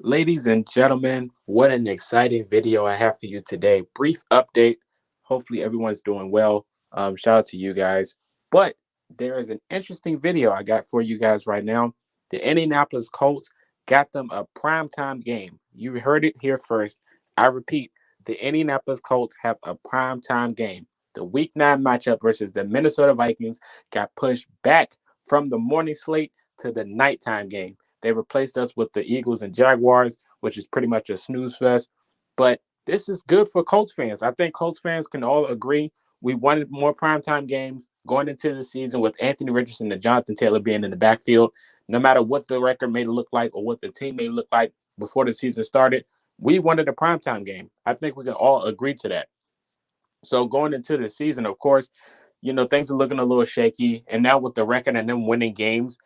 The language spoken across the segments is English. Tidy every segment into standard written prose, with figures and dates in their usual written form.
Ladies and gentlemen, what an exciting video I have for you today. Brief update. Hopefully, everyone's doing well. Shout out to you guys. But there is an interesting video I got for you guys right now. The Indianapolis Colts got them a primetime game. You heard it here first. I repeat, the Indianapolis Colts have a primetime game. The Week 9 matchup versus the Minnesota Vikings got pushed back from the morning slate to the nighttime game. They replaced us with the Eagles and Jaguars, which is pretty much a snooze fest. But this is good for Colts fans. I think Colts fans can all agree we wanted more primetime games going into the season with Anthony Richardson and Jonathan Taylor being in the backfield. No matter what the record may look like or what the team may look like before the season started, we wanted a primetime game. I think we can all agree to that. So going into the season, of course, things are looking a little shaky. And now with the record and them winning games,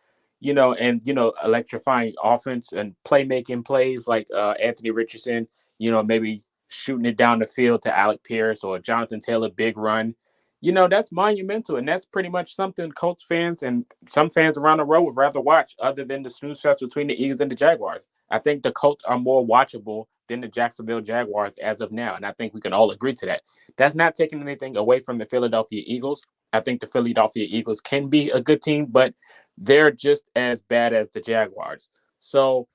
and electrifying offense and playmaking plays like Anthony Richardson, maybe shooting it down the field to Alec Pierce or Jonathan Taylor, big run. That's monumental, and that's pretty much something Colts fans and some fans around the world would rather watch, other than the snooze fest between the Eagles and the Jaguars. I think the Colts are more watchable than the Jacksonville Jaguars as of now, and I think we can all agree to that. That's not taking anything away from the Philadelphia Eagles. I think the Philadelphia Eagles can be a good team, but they're just as bad as the Jaguars. So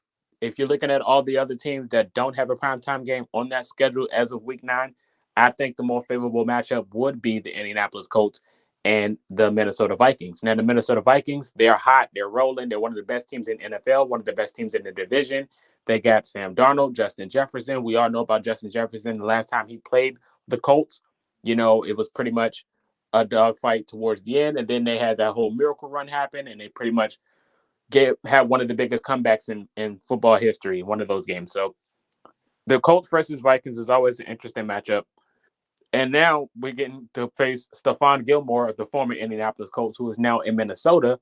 if you're looking at all the other teams that don't have a primetime game on that schedule as of Week 9, I think the more favorable matchup would be the Indianapolis Colts and the Minnesota Vikings. Now, the Minnesota Vikings, they're hot, they're rolling, they're one of the best teams in NFL, one of the best teams in the division. They got Sam Darnold, Justin Jefferson. We all know about Justin Jefferson. The last time he played the Colts, it was pretty much a dogfight towards the end, and then they had that whole miracle run happen, and they pretty much had one of the biggest comebacks in football history in one of those games. So the Colts versus Vikings is always an interesting matchup. And now we're getting to face Stephon Gilmore, the former Indianapolis Colts, who is now in Minnesota.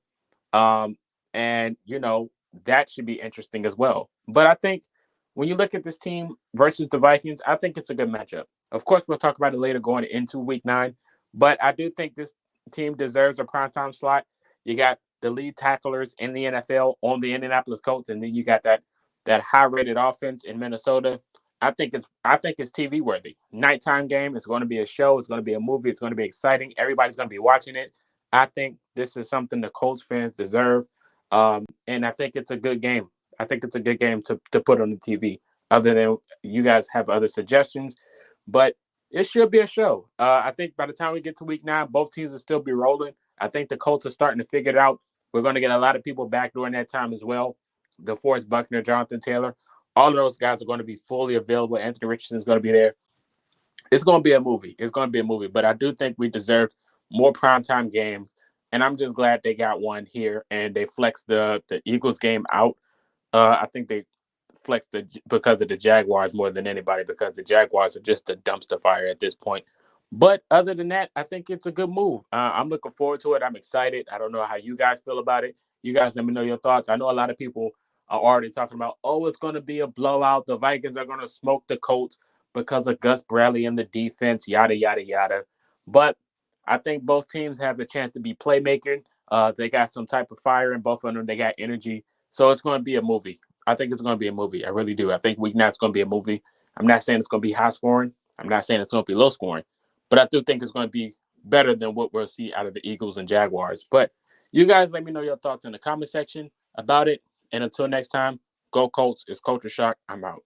Um, and, that should be interesting as well. But I think when you look at this team versus the Vikings, I think it's a good matchup. Of course, we'll talk about it later going into Week 9. But I do think this team deserves a primetime slot. You got the lead tacklers in the NFL on the Indianapolis Colts, and then you got that high-rated offense in Minnesota. I think it's TV worthy. Nighttime game. It's going to be a show. It's going to be a movie. It's going to be exciting. Everybody's going to be watching it. I think this is something the Colts fans deserve, and I think it's a good game. I think it's a good game to put on the TV. Other than you guys have other suggestions, but it should be a show. I think by the time we get to Week 9, both teams will still be rolling. I think the Colts are starting to figure it out. We're going to get a lot of people back during that time as well. DeForest Buckner, Jonathan Taylor, all of those guys are going to be fully available. Anthony Richardson is going to be there. It's going to be a movie. It's going to be a movie. But I do think we deserve more primetime games. And I'm just glad they got one here and they flexed the Eagles game out. I think they flexed because of the Jaguars more than anybody, because the Jaguars are just a dumpster fire at this point. But other than that, I think it's a good move. I'm looking forward to it. I'm excited. I don't know how you guys feel about it. You guys let me know your thoughts. I know a lot of people are already talking about, oh, it's going to be a blowout. The Vikings are going to smoke the Colts because of Gus Bradley and the defense, yada, yada, yada. But I think both teams have the chance to be playmaking. They got some type of fire in both of them. They got energy. So it's going to be a movie. I think it's going to be a movie. I really do. I think Week 9 is going to be a movie. I'm not saying it's going to be high scoring. I'm not saying it's going to be low scoring. But I do think it's going to be better than what we'll see out of the Eagles and Jaguars. But you guys let me know your thoughts in the comment section about it. And until next time, go Colts. It's Culture Shock. I'm out.